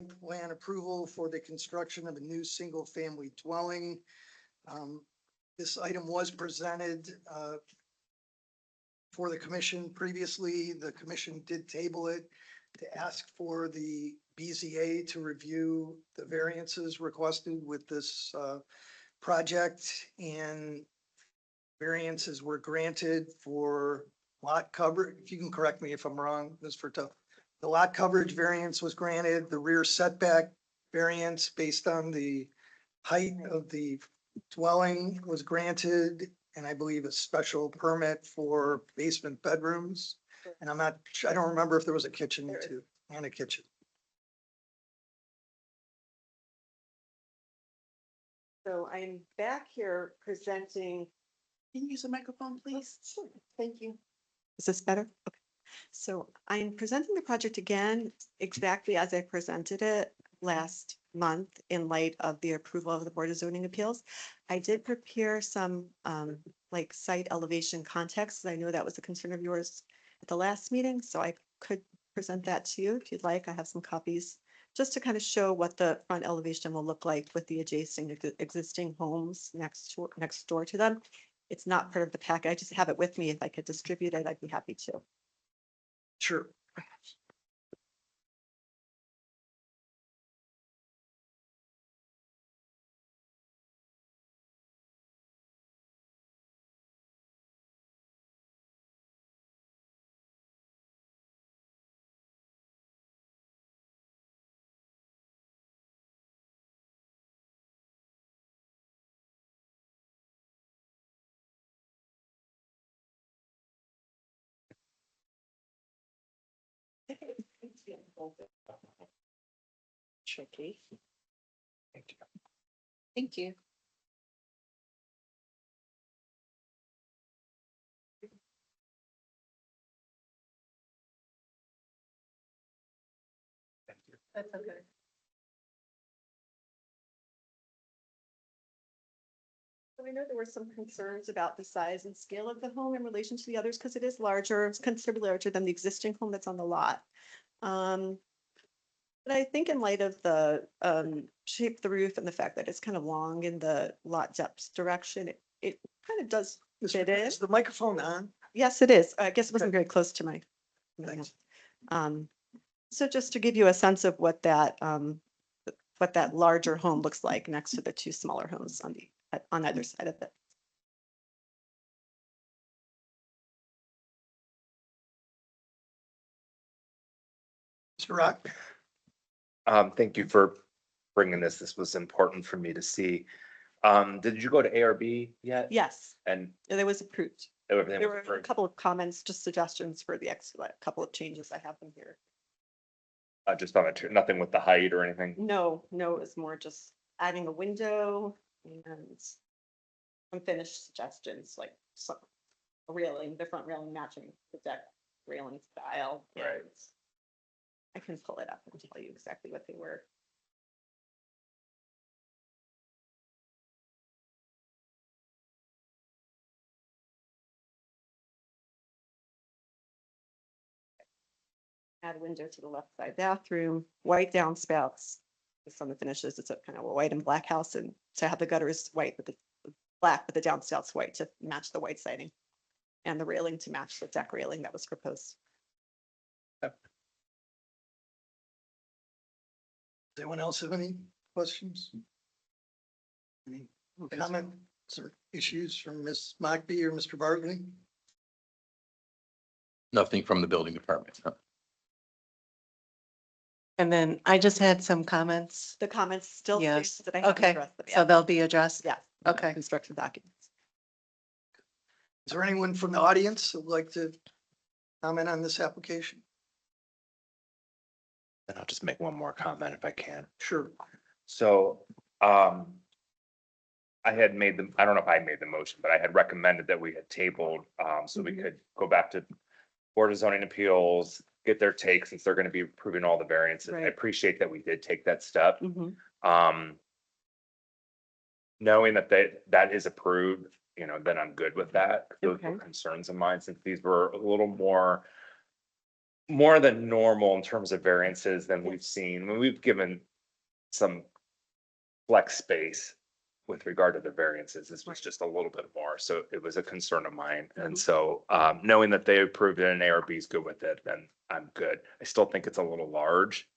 plan approval for the construction of a new single-family dwelling. This item was presented for the commission previously. The commission did table it to ask for the BZA to review the variances requested with this project, and variances were granted for lot coverage. You can correct me if I'm wrong, Ms. Furto. The lot coverage variance was granted, the rear setback variance based on the height of the dwelling was granted, and I believe a special permit for basement bedrooms. And I don't remember if there was a kitchen too, and a kitchen. So I'm back here presenting. Can you use a microphone, please? Sure, thank you. Is this better? Okay. So I'm presenting the project again, exactly as I presented it last month in light of the approval of the Board of Zoning Appeals. I did prepare some like site elevation context. I know that was a concern of yours at the last meeting, so I could present that to you if you'd like. I have some copies just to kind of show what the front elevation will look like with the adjacent existing homes next door to them. It's not part of the pack. I just have it with me. If I could distribute it, I'd be happy to. Sure. Tricky. Thank you. That's okay. So I know there were some concerns about the size and scale of the home in relation to the others because it is larger, it's considerably larger than the existing home that's on the lot. But I think in light of the shape of the roof and the fact that it's kind of long in the lot depth direction, it kind of does fit in. Is the microphone on? Yes, it is. I guess it wasn't very close to my. Thanks. So just to give you a sense of what that larger home looks like next to the two smaller homes on either side of it. Mr. Rock? Thank you for bringing this. This was important for me to see. Did you go to ARB yet? Yes, And and it was approved. everything There was were a approved? couple of comments, just suggestions for the couple of changes. I have them here. Just on it, nothing with the height or anything? No, it was more just adding a window and unfinished suggestions, like some railing, the front railing matching the deck railing style. Right. and I can pull it up and tell you exactly what they were. Add a window to the left side bathroom, white downspouts. Some of the finishes, it's a kind of a white and black house, and so I have the gutters white with the black with the downspouts white to match the white siding. And the railing to match the deck railing that was proposed. Does anyone else have any questions? Any comments or issues from Ms. Mockbee or Mr. Bartley? Nothing from the building department. No. And then I just had some comments. The comments still. Yes. stand that I haven't Okay. addressed them So yet. they'll be addressed. Yeah. Okay. Construction documents. Is there anyone from the audience who would like to comment on this application? Then I'll just make one more comment if I can. Sure. So, I had made the, I don't know if I made the motion, but I had recommended that we had tabled, so we could go back to Board of Zoning Appeals, get their take since they're gonna be approving all the variances. I Right. appreciate that we did take that step. Mhm. Knowing that that is approved, then I'm good with that. Those were Okay. concerns of mine, since these were a little more more than normal in terms of variances than we've seen. I mean, we've given some flex space with regard to the variances. This was just a little bit more. So it was a concern of mine. And so knowing that they approved it and ARB is good with it, then I'm good. I still think it's a little large.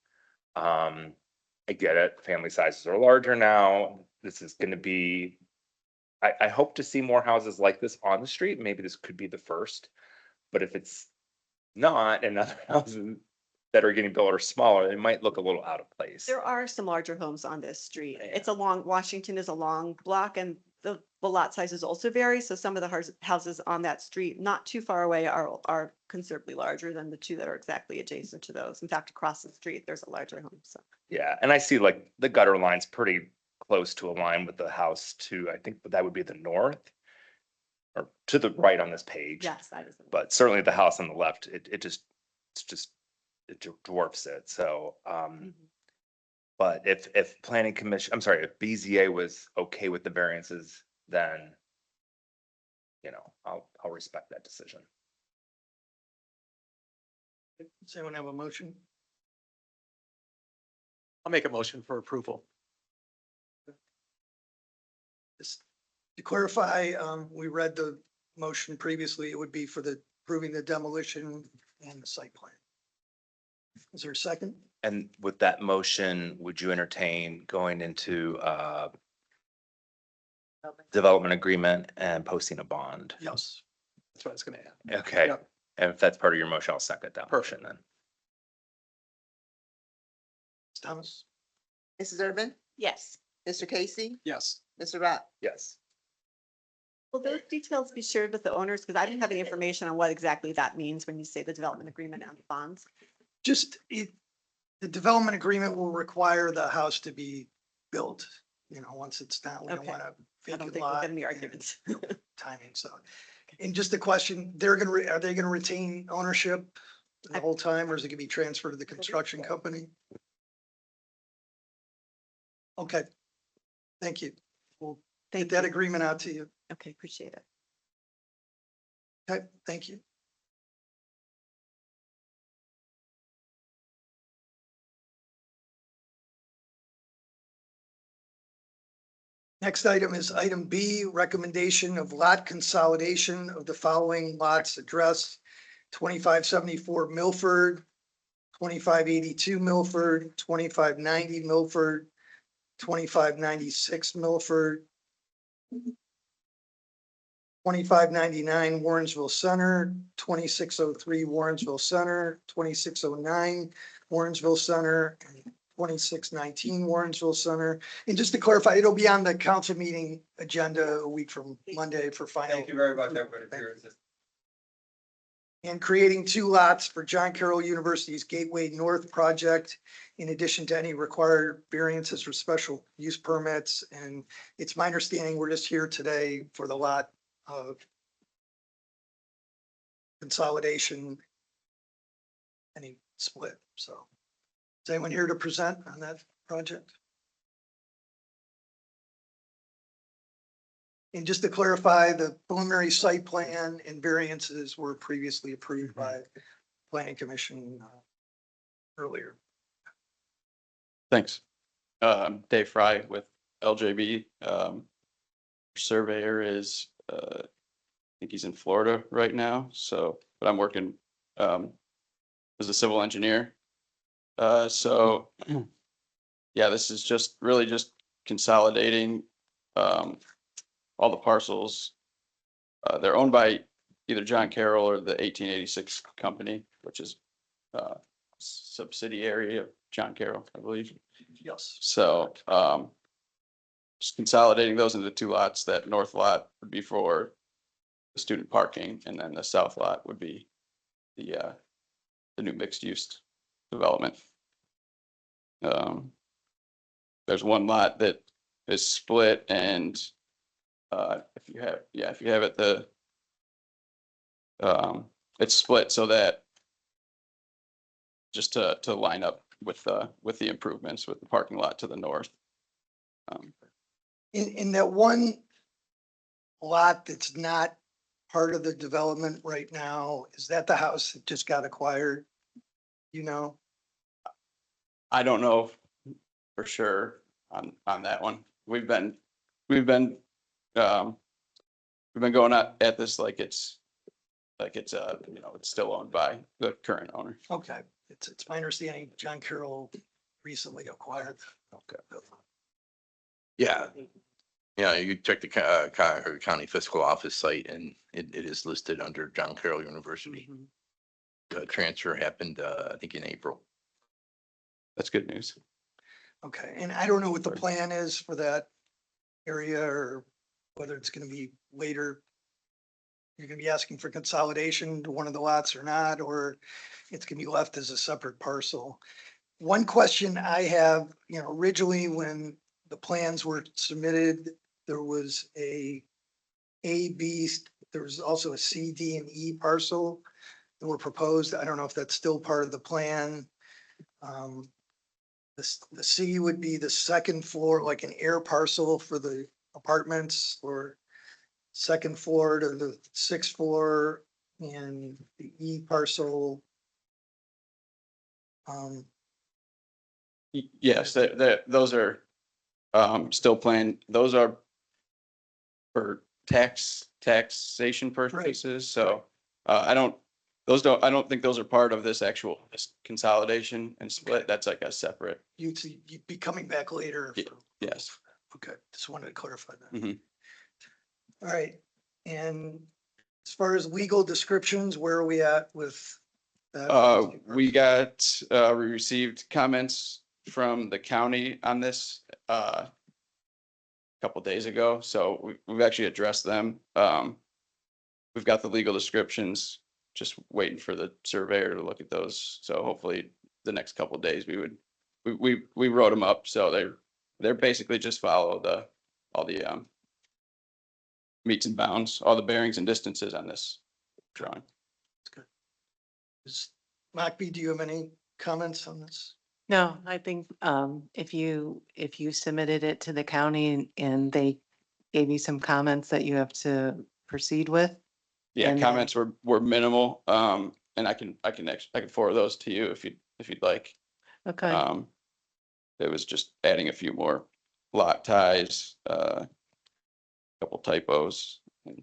I get it. Family sizes are larger now. This is going to be, I hope to see more houses like this on the street. Maybe this could be the first. But if it's not, and other houses that are getting built are smaller, it might look a little out of place. There are some larger homes on this street. Yeah. It's a long, Washington is a long block and the lot sizes also vary. So some of the houses on that street, not too far away, are considerably larger than the two that are exactly adjacent to those. In fact, across the street, there's a larger home, so. Yeah, and I see like the gutter line's pretty close to align with the house to, I think that would be the north. Or to the right on this page. Yes, that is. But certainly the house on the left, it dwarfs it, so, but if planning commission, I'm sorry, if BZA was okay with the variances, then, you know, I'll respect that decision. Does anyone have a motion? I'll make a motion for approval. Just to clarify, we read the motion previously. It would be for the approving the demolition and the site plan. Is there a second? And with that motion, would you entertain going into development agreement and posting a bond? Yes. That's what I was gonna add. Okay, Yep. and if that's part of your motion, I'll second that motion Perfect. then. Thomas? Mrs. Urban, Yes. Mr. Casey, Yes. Mr. Rock. Yes. Will those details be shared with the owners? Because I didn't have any information on what exactly that means when you say the development agreement and the bonds. Just the development agreement will require the house to be built, you know, once it's done. We don't Okay. want to I don't vacant think we're lot. getting the and arguments. Timing, so. And just a question, are they gonna retain ownership the whole time, or is it gonna be transferred to the construction company? Okay. Thank you. We'll get Thank that you. agreement out to you. Okay, appreciate it. Okay, thank you. Next item is item B, recommendation of lot consolidation of the following lots address 2574 Milford, 2582 Milford, 2590 Milford, 2596 Milford, 2599 Warrensville Center, 2603 Warrensville Center, 2609 Warrensville Center, and 2619 Warrensville Center. And just to clarify, it'll be on the council meeting agenda a week from Monday for final. Thank you very much, everybody, for your assistance. And creating 2 lots for John Carroll University's Gateway North project, in addition to any required variances or special use permits. And it's my understanding we're just here today for the lot of consolidation, any split. So is anyone here to present on that project? And just to clarify, the preliminary site plan and variances were previously approved by planning commission earlier. Thanks. Dave Fry with LJB. Surveyor is, I think he's in Florida right now, so, but I'm working as a civil engineer. So, yeah, this is just really just consolidating all the parcels. They're owned by either John Carroll or the 1886 company, which is subsidiary of John Carroll, I believe. Yes. So, just consolidating those into 2 lots. That north lot would be for the student parking, and then the south lot would be the new mixed use development. There's 1 lot that is split, and if you have it, it's split so that just to line up with the improvements with the parking lot to the north. In that 1 lot that's not part of the development right now, is that the house that just got acquired? You know, I don't know for sure on that one. We've been going at this like it's it's still owned by the current owner. okay, it's my understanding John Carroll recently acquired. Okay. Yeah. Yeah, you check the Cuyahoga County Fiscal Office site and it is listed under John Carroll University. The transfer happened, I think in April. That's good news. Okay, and I don't know what the plan is for that area or whether it's gonna be later. You're gonna be asking for consolidation to one of the lots or not, or it's gonna be left as a separate parcel. One question I have, originally when the plans were submitted, there was there was also a C, D, and E parcel that were proposed. I don't know if that's still part of the plan. The C would be the second floor, like an air parcel for the apartments, or second floor to the sixth floor, and the E parcel. Yes, those are still planned. Those are for taxation purposes. So I don't think those are part of this consolidation and split. That's like a separate. You'd be coming back later. Ye- Yes. Okay, just wanted to clarify that. Mhm. All right, and as far as legal descriptions, where are we at with that? We received comments from the county on this, a couple days ago, so we've actually addressed them. We've got the legal descriptions, just waiting for the surveyor to look at those. So hopefully the next couple of days we wrote them up, so they're basically just follow all the meets and bounds, all the bearings and distances on this drawing. Macby, do you have any comments on this? No, I think if you submitted it to the county and they gave you some comments that you have to proceed with. Yeah, And comments were minimal, and I can forward those to you if you'd like. Okay, It was just adding a few more lot ties, couple typos, and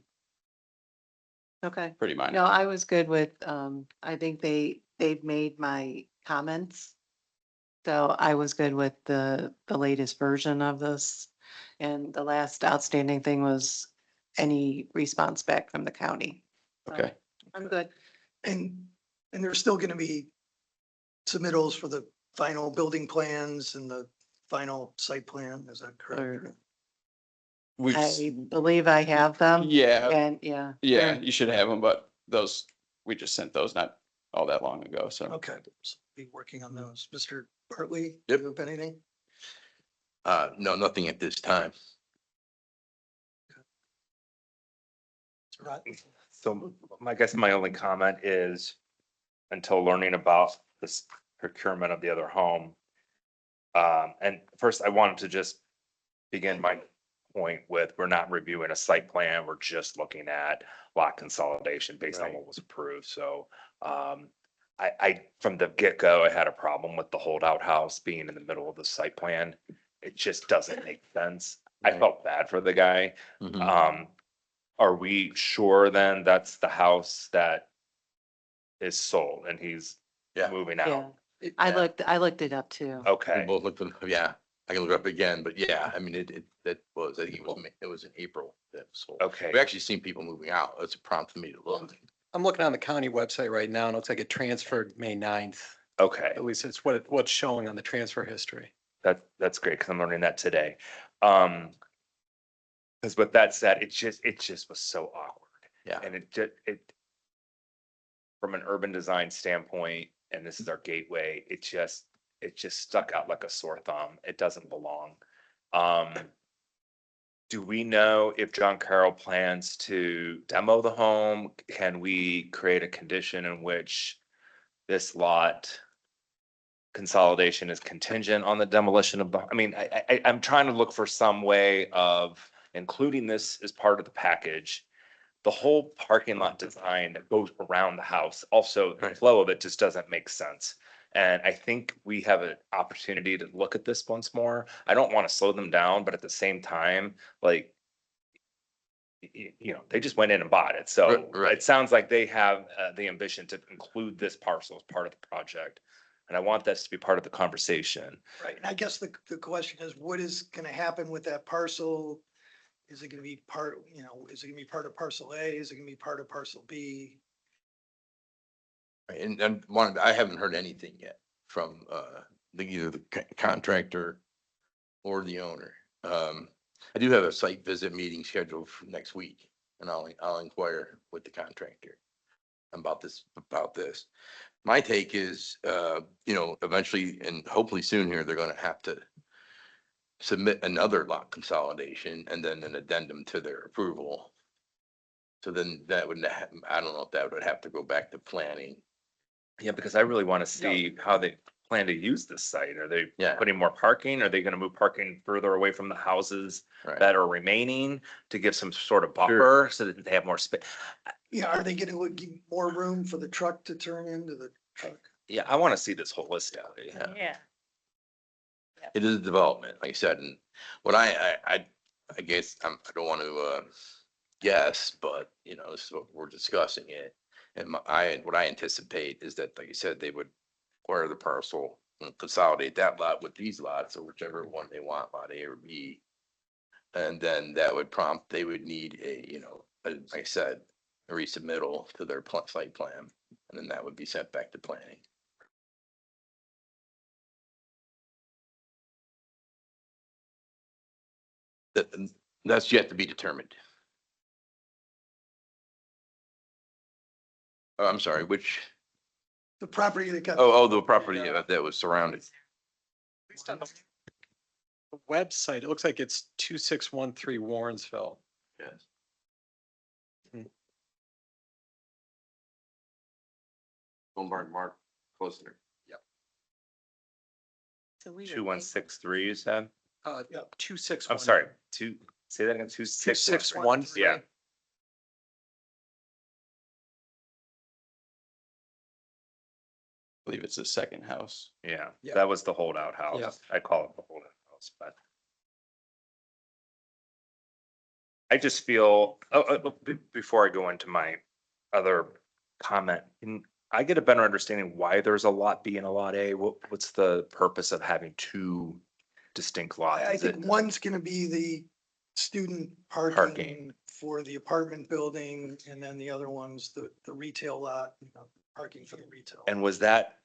okay. pretty minor. No, I was good with, I think they've made my comments. So I was good with the latest version of this. And the last outstanding thing was any response back from the county. So Okay, I'm good. And there's still gonna be submittals for the final building plans and the final site plan, is that correct? we've, I believe I have them. yeah, And yeah. yeah, they're- you should have them, but we just sent those not all that long ago, so. Okay, so be working on those. Mr. Bartley? do Yep. you have anything? No, nothing at this time. Right. So I guess my only comment is until learning about this procurement of the other home. And first I wanted to just begin my point with, we're not reviewing a site plan. We're just looking at lot consolidation based on what was approved. So I, from the get-go, I had a problem with the holdout house being in the middle of the site plan. It just doesn't make sense. I Right. felt bad for the guy. Mhm. Are we sure then that's the house that is sold and he's Yeah. moving Yeah, out? I looked it up too. We Okay, both looked, yeah, I can look it up again, but yeah, I mean, that was, I think it was in April that was sold. okay. We actually seen people moving out. That's a prompt for me to look. I'm looking on the county website right now and it looks like it transferred May 9th. Okay, At least it's what's showing on the transfer history. that's great because I'm learning that today. Because with that said, it just was so awkward. Yeah. And from an urban design standpoint, and this is our gateway, it just stuck out like a sore thumb. It doesn't belong. Do we know if John Carroll plans to demo the home? Can we create a condition in which this lot consolidation is contingent on the demolition of the, I mean, I'm trying to look for some way of including this as part of the package. The whole parking lot design that goes around the house, also the Right. flow of it just doesn't make sense. And I think we have an opportunity to look at this once more. I don't want to slow them down, but at the same time, like, you know, they just went in and bought it. So Right. it sounds like they have the ambition to include this parcel as part of the project. And I want this to be part of the conversation. Right, and I guess the question is, what is gonna happen with that parcel? Is it gonna be part, you know, is it gonna be part of parcel A? Is it gonna be part of parcel B? Right, and one, I haven't heard anything yet from, either the contractor or the owner. I do have a site visit meeting scheduled for next week, and I'll inquire with the contractor about this. My take is, you know, eventually and hopefully soon here, they're gonna have to submit another lot consolidation and then an addendum to their approval. So then that would, I don't know if that would have to go back to planning. Yeah, because I really want to see how they plan to use this site. Are they Yeah. putting more parking? Are they going to move parking further away from the houses Right. that are remaining to give some sort of buffer so that they have more space? Yeah, are they gonna give more room for the truck to turn into the truck? Yeah, I want to see this holistically. Yeah. It is a development, like I said, and what I guess, I don't want to, guess, but, you know, this is what we're discussing it. And what I anticipate is that, like you said, they would acquire the parcel and consolidate that lot with these lots, or whichever one they want, lot A or B. And then that would prompt, they would need a, you know, like I said, a resubmittal to their site plan, and then that would be sent back to planning. That, that's yet to be determined. Oh, I'm sorry, which, The property that got. the property that was surrounded. Based on the website, it looks like it's 2613 Warrensville. Yes. Lombard Mark, closer. So we would make- 2163, you said? Yeah. 261. I'm sorry, say that again, 2613. Yeah. I believe it's the second house. Yeah, Yeah. that was the holdout Yeah. house. I call it the holdout house, but. I just feel, before I go into my other comment, can I get a better understanding why there's a lot B and a lot A? What's the purpose of having two distinct lots? I Is it- think one's gonna be the student parking Parking. for the apartment building, and then the other one's the retail lot, you know, parking for the retail. And was that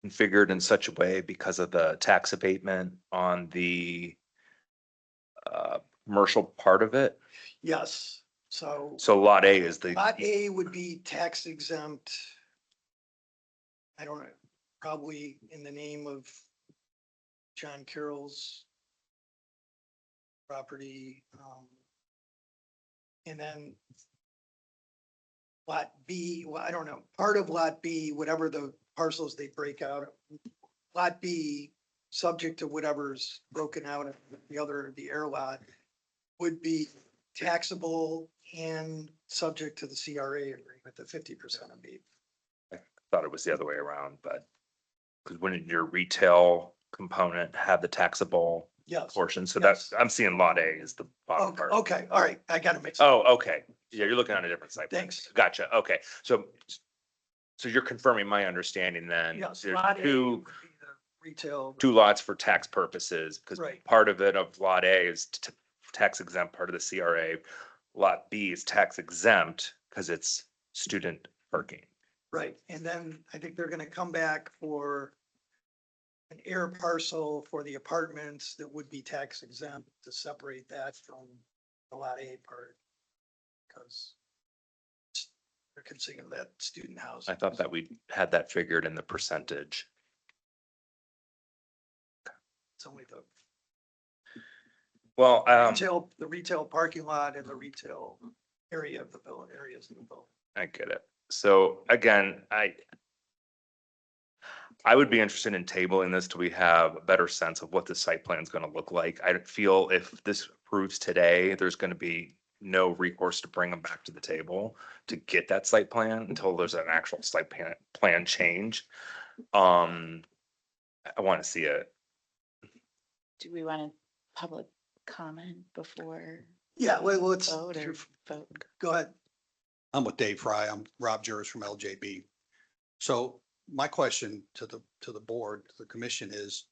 configured in such a way because of the tax abatement on the commercial part of it? Yes, so So lot A is the, lot A would be tax exempt. I don't know, probably in the name of John Carroll's property. And then lot B, well, I don't know, part of lot B, whatever the parcels they break out, lot B, subject to whatever's broken out of the air lot, would be taxable and subject to the CRA agreement, the 50% of B. thought it was the other way around, but because wouldn't your retail component have the taxable Yes. portion? So Yes. that's, I'm seeing lot A is the bottom Okay, part. okay, all right, I got it mixed. Oh, okay. Yeah, you're looking at a different site. plan. Thanks. Gotcha. Okay. So you're confirming my understanding then. Yes, There's lot A would two, be the retail. two lots for tax purposes, because Right. part of it of lot A is tax exempt, part of the CRA. Lot B is tax exempt because it's student parking. Right, and then I think they're gonna come back for an air parcel for the apartments that would be tax exempt to separate that from the lot A part. Because they're considering that student house. I thought that we had that figured in the percentage. It's only the Well, the retail parking lot and the retail area of the building, areas of the building. I get it. So again, I would be interested in tabling this till we have a better sense of what the site plan is gonna look like. I feel if this approves today, there's gonna be no recourse to bring them back to the table to get that site plan until there's an actual site plan change. I want to see it. Do we want a public comment before Yeah, well, let's, vote or vote? go ahead. I'm with Dave Fry. I'm Rob Juris from LJB. So my question to the board, to the commission is,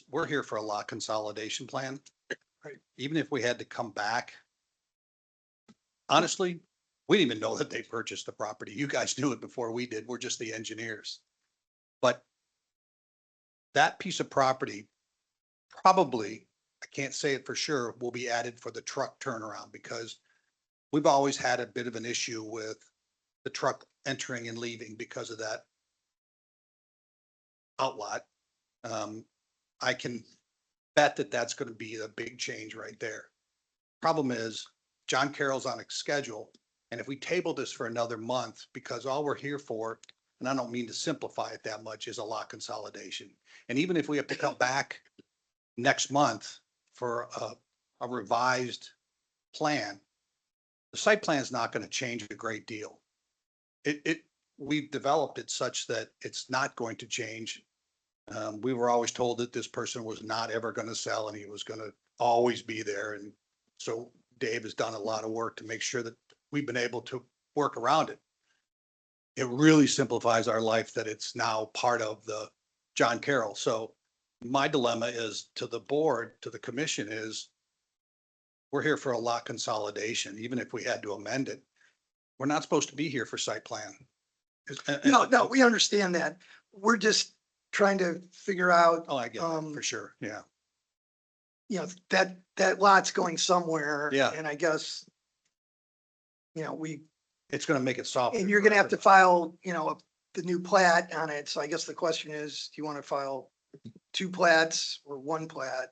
we're here for a lot consolidation plan. Right. Even if we had to come back. Honestly, we didn't even know that they purchased the property. You guys knew it before we did. We're just the engineers. But that piece of property probably, I can't say it for sure, will be added for the truck turnaround because we've always had a bit of an issue with the truck entering and leaving because of that outlot. I can bet that that's going to be a big change right there. Problem is, John Carroll's on a schedule, and if we table this for another month, because all we're here for, and I don't mean to simplify it that much, is a lot consolidation. And even if we have to come back next month for a revised plan, the site plan is not going to change a great deal. We've developed it such that it's not going to change. We were always told that this person was not ever going to sell and he was going to always be there. And so Dave has done a lot of work to make sure that we've been able to work around it. It really simplifies our life that it's now part of the John Carroll. So my dilemma is to the board, to the commission is, we're here for a lot consolidation, even if we had to amend it. We're not supposed to be here for site plan. No, we understand that. We're just trying to figure out, Oh, I get that for sure. Yeah. you know, that lot's going somewhere. Yeah. And I guess, It's going to make it softer. and you're gonna have to file, the new plat on it. So I guess the question is, do you want to file two plats or one plat?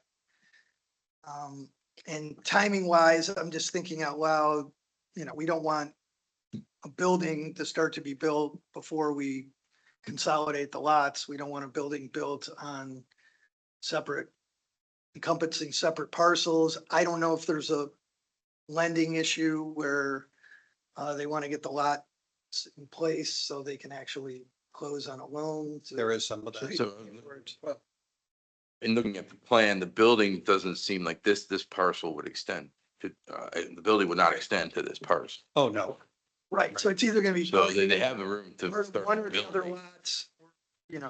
And timing wise, I'm just thinking out loud, we don't want a building to start to be built before we consolidate the lots. We don't want a building built on encompassing separate parcels. I don't know if there's a lending issue where they want to get the lot in place so they can actually close on a loan. There is some of that. So in looking at the plan, the building doesn't seem like this parcel would extend to, the building would not extend to this parcel. Oh, no. Right, so it's either gonna be. So they have the room to or start one or the other building lots, if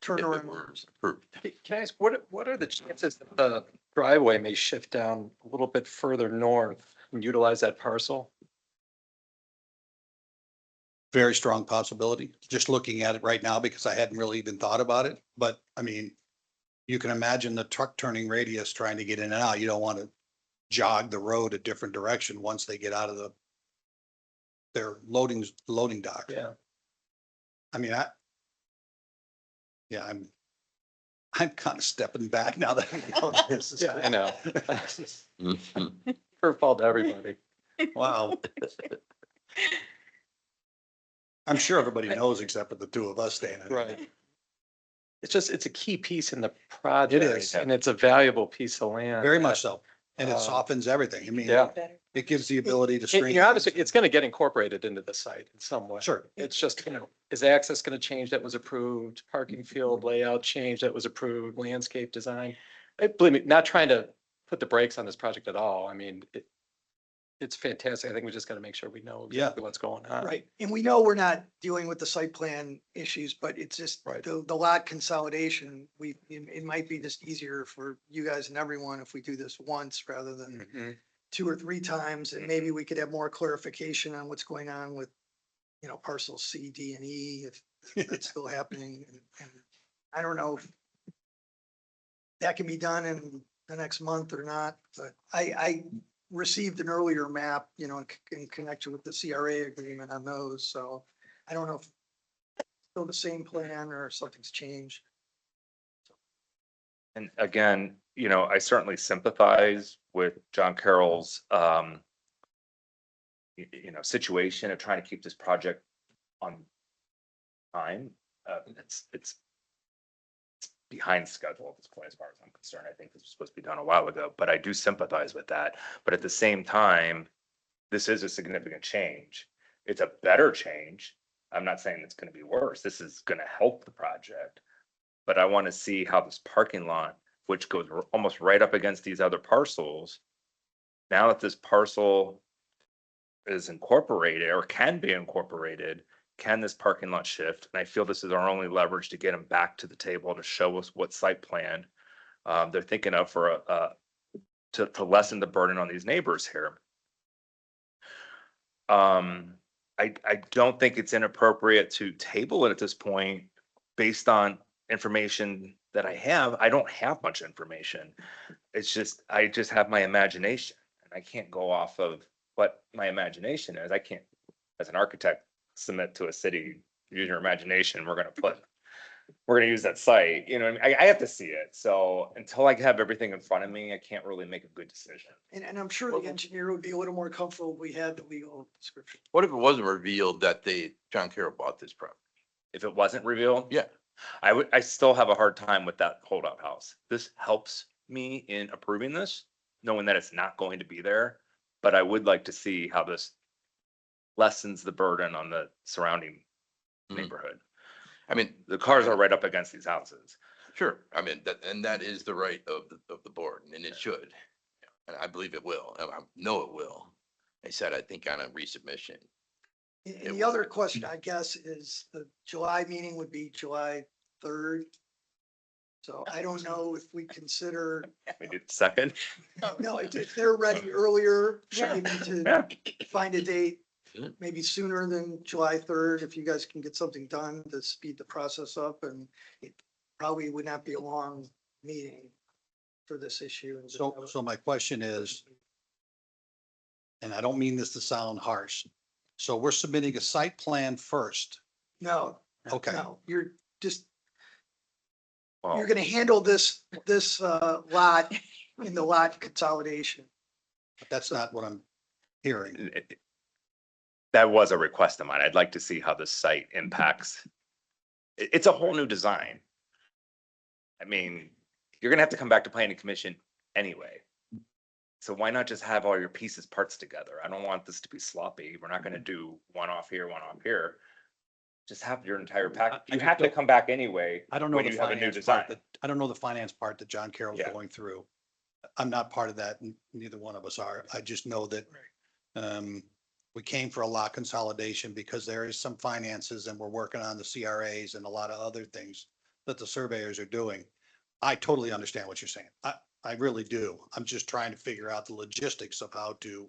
turn it around. were approved. Can I ask, what are the chances that the driveway may shift down a little bit further north and utilize that parcel? Very strong possibility, just looking at it right now, because I hadn't really even thought about it. But I mean, you can imagine the truck turning radius trying to get in and out. You don't want to jog the road a different direction once they get out of their loading dock. Yeah. I mean, I'm kind of stepping back now that I know this. Yeah, I know. Mhm. Curveball to everybody. Wow. I'm sure everybody knows except for the two of us standing. Right. It's a key piece in the project. is. And it's a valuable piece of land. Very much so. And it Uh, softens everything. I mean, Yeah. it gives the ability to And, strengthen. obviously, it's gonna get incorporated into the site in some way. Sure. It's just, is access gonna change that was approved, parking field layout change that was approved, landscape design? Believe me, not trying to put the brakes on this project at all. I mean, it's fantastic. I think we just gotta make sure we know Yeah. exactly what's going on. Right, and we know we're not dealing with the site plan issues, but it's just Right. the lot consolidation. It might be just easier for you guys and everyone if we do this once rather than Mhm. 2 or 3 times. And maybe we could have more clarification on what's going on with, parcels C, D, and E, if that's still happening. And I don't know if that can be done in the next month or not, but I received an earlier map, in connection with the CRA agreement on those, so I don't know if it's still the same plan or something's changed. And again, I certainly sympathize with John Carroll's, situation of trying to keep this project on time. It's behind schedule at this point, as far as I'm concerned. I think this was supposed to be done a while ago, but I do sympathize with that. But at the same time, this is a significant change. It's a better change I'm not saying it's gonna be worse. This is gonna help the project. But I want to see how this parking lot, which goes almost right up against these other parcels. Now that this parcel is incorporated or can be incorporated, can this parking lot shift? And I feel this is our only leverage to get them back to the table to show us what site plan they're thinking of for to lessen the burden on these neighbors here. I don't think it's inappropriate to table it at this point based on information that I have. I don't have much information. It's just, I just have my imagination and I can't go off of what my imagination is. I can't, as an architect, submit to a city, use your imagination, we're gonna use that site, you know, what I mean? I have to see it. So until I have everything in front of me, I can't really make a good decision. And I'm sure the engineer would be a little more comfortable if we had the legal description. What if it wasn't revealed that John Carroll bought this property? If it wasn't revealed. Yeah. I still have a hard time with that holdout house. This helps me in approving this, knowing that it's not going to be there. But I would like to see how this lessens the burden on the surrounding Mhm. neighborhood. I mean, The cars are right up against these houses. sure, I mean, that is the right of the board, and it should. And I believe it will, I know it will. I said, I think on a resubmission. And the other question, I guess, is the July meeting would be July 3rd. So I don't know if we consider, We did second. no, if they're ready earlier, Yeah. maybe to Yeah. find a date, Good. maybe sooner than July 3rd, if you guys can get something done to speed the process up, and it probably would not be a long meeting for this issue. And So my question is, and I don't mean this to sound harsh. So we're submitting a site plan first. No, Okay, no, you're just, Well, you're gonna handle this lot in the lot consolidation. but that's not what I'm hearing. That was a request of mine. I'd like to see how the site impacts. It's a whole new design. I mean, you're gonna have to come back to planning commission anyway. So why not just have all your pieces, parts together? I don't want this to be sloppy. We're not gonna do one off here, one off here. Just have your entire pack. You have to come back anyway. I don't know when the you have a new finance design. part I don't know the finance part that John Carroll's Yeah. going through. I'm not part of that, and neither one of us are. I just know that we came for a lot consolidation because there is some finances and we're working on the CRAs and a lot of other things that the surveyors are doing. I totally understand what you're saying. I really do. I'm just trying to figure out the logistics of how to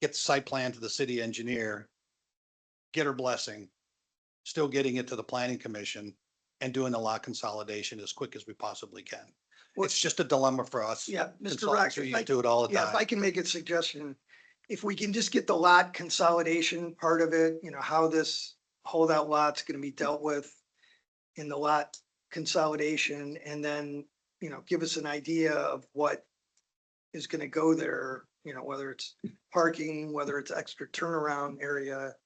get the site plan to the city engineer, get her blessing, still getting it to the planning commission and doing the lot consolidation as quick as we possibly can. It's just a dilemma for us. Yeah, Mr. Consultants Rock, who if used I- to it all the yeah, if I time. can make a suggestion, if we can just get the lot consolidation part of it, you know, how this holdout lot's gonna be dealt with in the lot consolidation, and then, you know, give us an idea of what is gonna go there, you know, whether it's parking, whether it's extra turnaround area.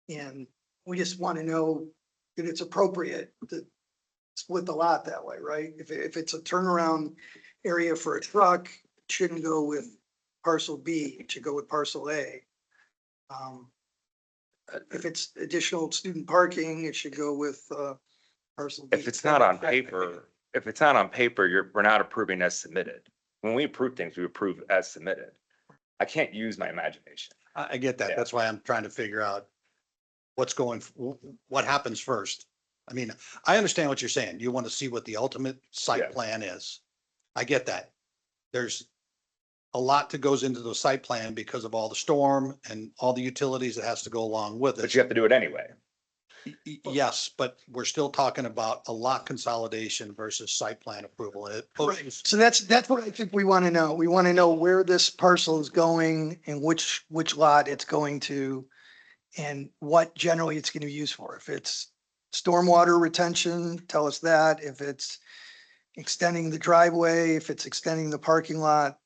And we just want to know that it's appropriate to split the lot that way, right? If it's a turnaround area for a truck, it shouldn't go with parcel B, it should go with parcel A. If it's additional student parking, it should go with parcel B. If it's not on paper, we're not approving as submitted. When we approve things, we approve as submitted. I can't use my imagination. I get that. Yeah. That's why I'm trying to figure out what happens first. I mean, I understand what you're saying. You want to see what the ultimate site Yeah. plan is. I get that. There's a lot that goes into the site plan because of all the storm and all the utilities that has to go along with But it. you have to do it anyway. Yes, but we're still talking about a lot consolidation versus site plan approval. Right, so that's what I think we want to know. We want to know where this parcel is going and which lot it's going to. And what generally it's going to be used for. If it's stormwater retention, tell us that. If it's extending the driveway, if it's extending the parking lot,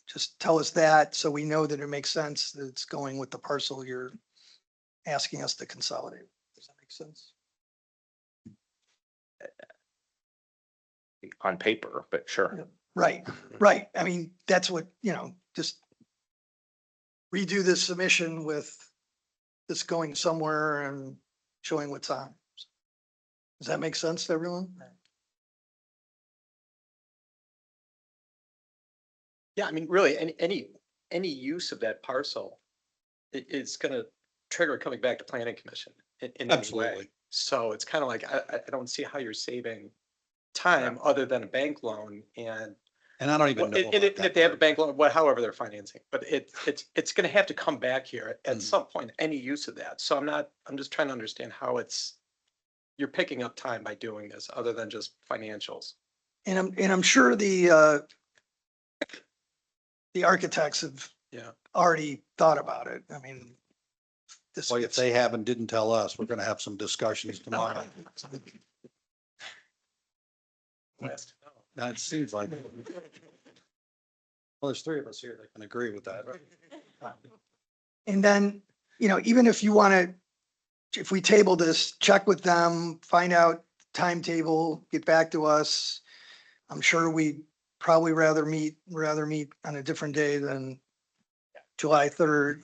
just tell us that, so we know that it makes sense that it's going with the parcel you're asking us to consolidate. Does that make sense? On paper, but sure. Right, right. I mean, that's what, you know, just redo this submission with this going somewhere and showing what's on. Does that make sense to everyone? Yeah, I mean, really, any use of that parcel is gonna trigger it coming back to planning commission in any way. Absolutely. So it's kind of like, I don't see how you're saving time other than a bank loan and And I don't even well, know. and about if that they have a part. bank loan, however they're financing, but it's gonna have to come back here at Mhm. some point, any use of that. So I'm just trying to understand how you're picking up time by doing this, other than just financials. And I'm sure the architects have Yeah. already thought about it. I mean, this Well, if gets, they haven't, didn't tell us, we're gonna have some discussions tomorrow. Last, no. That seems like. Well, there's three of us here that can agree with that. and then, even if you want to, if we table this, check with them, find out timetable, get back to us. I'm sure we'd probably rather meet on a different day than July 3rd,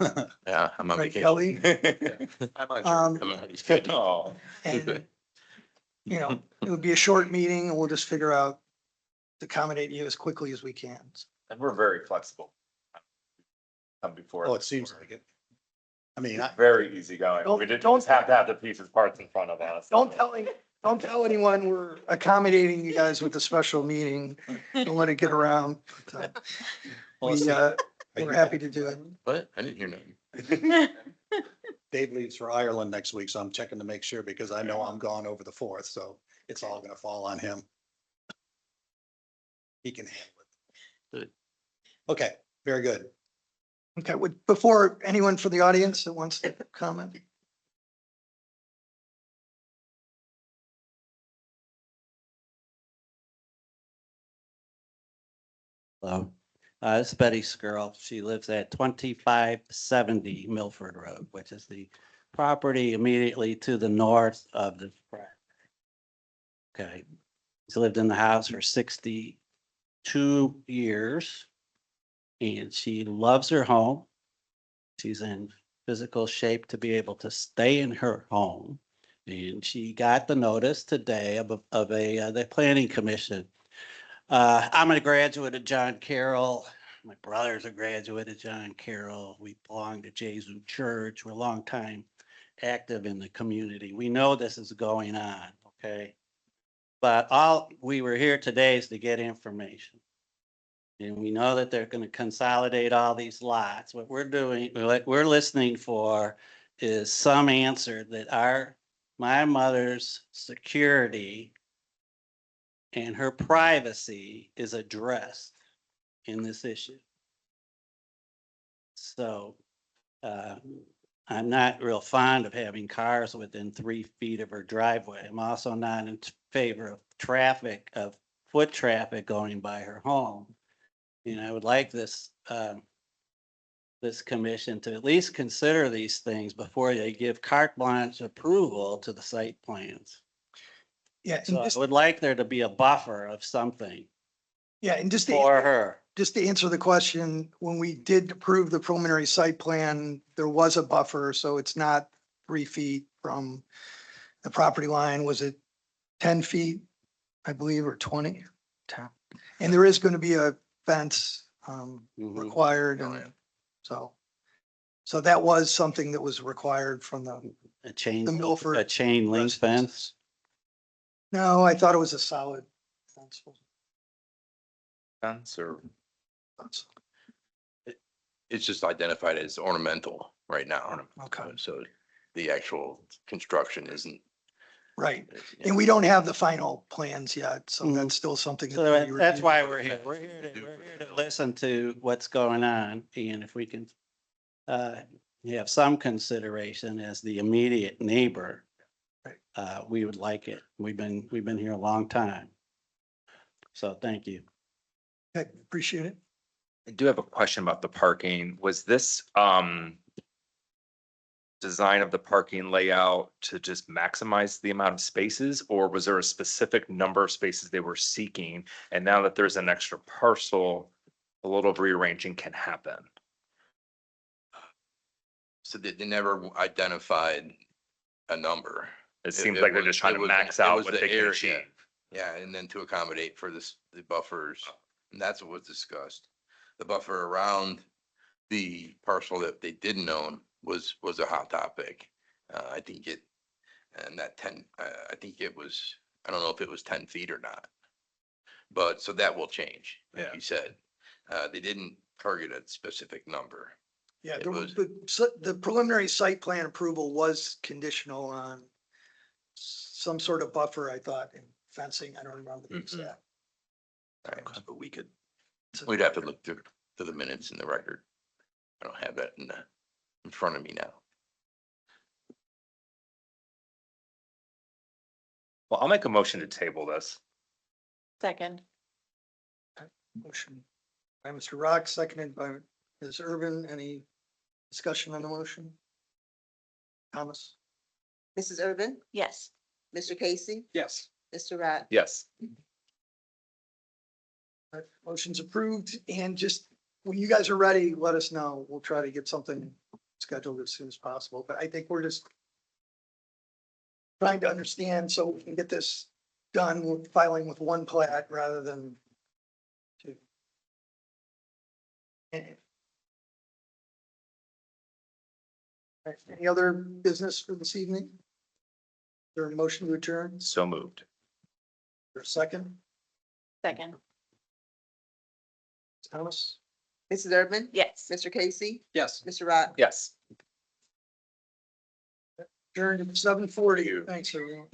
Yeah, I'm on right, vacation. Kelly? I'm on. Um, I'm already scheduled. Oh, and, it would be a short meeting and we'll just figure out to accommodate you as quickly as we can. and we're very flexible. Come before. Oh, it seems like it. I mean, Very easygoing. Don't- We didn't don't- just have to have the pieces parts in front of us. Don't tell anyone we're accommodating you guys with a special meeting. Don't let it get around. We're happy to do it. What? I didn't hear nothing. Dave leaves for Ireland next week, so I'm checking to make sure because I know I'm gone over the 4th, so it's all gonna fall on him. He can handle it. Good. Okay, very good. Okay, before anyone from the audience that wants to comment? Hello, this is Betty Skirl. She lives at 2570 Milford Road, which is the property immediately to the north of the. Okay, she's lived in the house for 62 years. And she loves her home. She's in physical shape to be able to stay in her home. And she got the notice today of the planning commission. I'm a graduate of John Carroll. My brother's a graduate of John Carroll. We belong to Jesu Church. We're a long time active in the community. We know this is going on, okay? But all we were here today is to get information. And we know that they're going to consolidate all these lots. What we're doing, what we're listening for is some answer that my mother's security and her privacy is addressed in this issue. So I'm not real fond of having cars within 3 feet of her driveway. I'm also not in favor of foot traffic going by her home. And I would like this commission to at least consider these things before they give carte blanche approval to the site plans. Yeah, So I would like there to be a buffer of something and just for her. just to answer the question, when we did approve the preliminary site plan, there was a buffer, so it's not 3 feet from the property line. Was it 10 feet, I believe, or 20? 10. And there is going to be a fence required, and so that was something that was required from the, A chain, the Milford a chain link fence. no, I thought it was a solid fence. Fence or? It's just identified as ornamental right now. Okay, So the actual construction isn't. right. And we don't have the final plans yet, so Mhm. that's still something. So that's why we're here. We're here to listen to what's going on, and if we can have some consideration as the immediate neighbor, we would like it. We've been here a long time. So thank you. Okay, appreciate it. I do have a question about the parking. Was this design of the parking layout to just maximize the amount of spaces, or was there a specific number of spaces they were seeking? And now that there's an extra parcel, a little rearranging can happen. So they never identified a number. It seems like they're just trying to max out what they can achieve. Yeah, and then to accommodate for this, the buffers, and that's what was discussed. The buffer around the parcel that they didn't own was a hot topic. I think it, and that 10, I think it was, I don't know if it was 10 feet or not. But, so that will change, like you said. They didn't target a specific number. Yeah, It the, was- the preliminary site plan approval was conditional on some sort of buffer, I thought, in fencing. I don't remember the exact. Right, but we could, we'd have to look to the minutes in the record. I don't have that in front of me now. Well, I'll make a motion to table this. Second. Motion by Mr. Rock, seconded by Ms. Urban. Any discussion on the motion? Thomas? Mrs. Urban, Yes. Mr. Casey, Yes. Mr. Rod. Yes. All right, motion's approved, and just when you guys are ready, let us know. We'll try to get something scheduled as soon as possible, but I think we're just trying to understand so we can get this done with filing with one plat rather than two. And- All right, any other business for this evening? Is there a motion to adjourn? Is So moved. there a second? Second. Thomas? Mrs. Urban, Yes. Mr. Casey, Yes. Mr. Rod. Yes. Adjourned at 7:40. Thanks, everyone.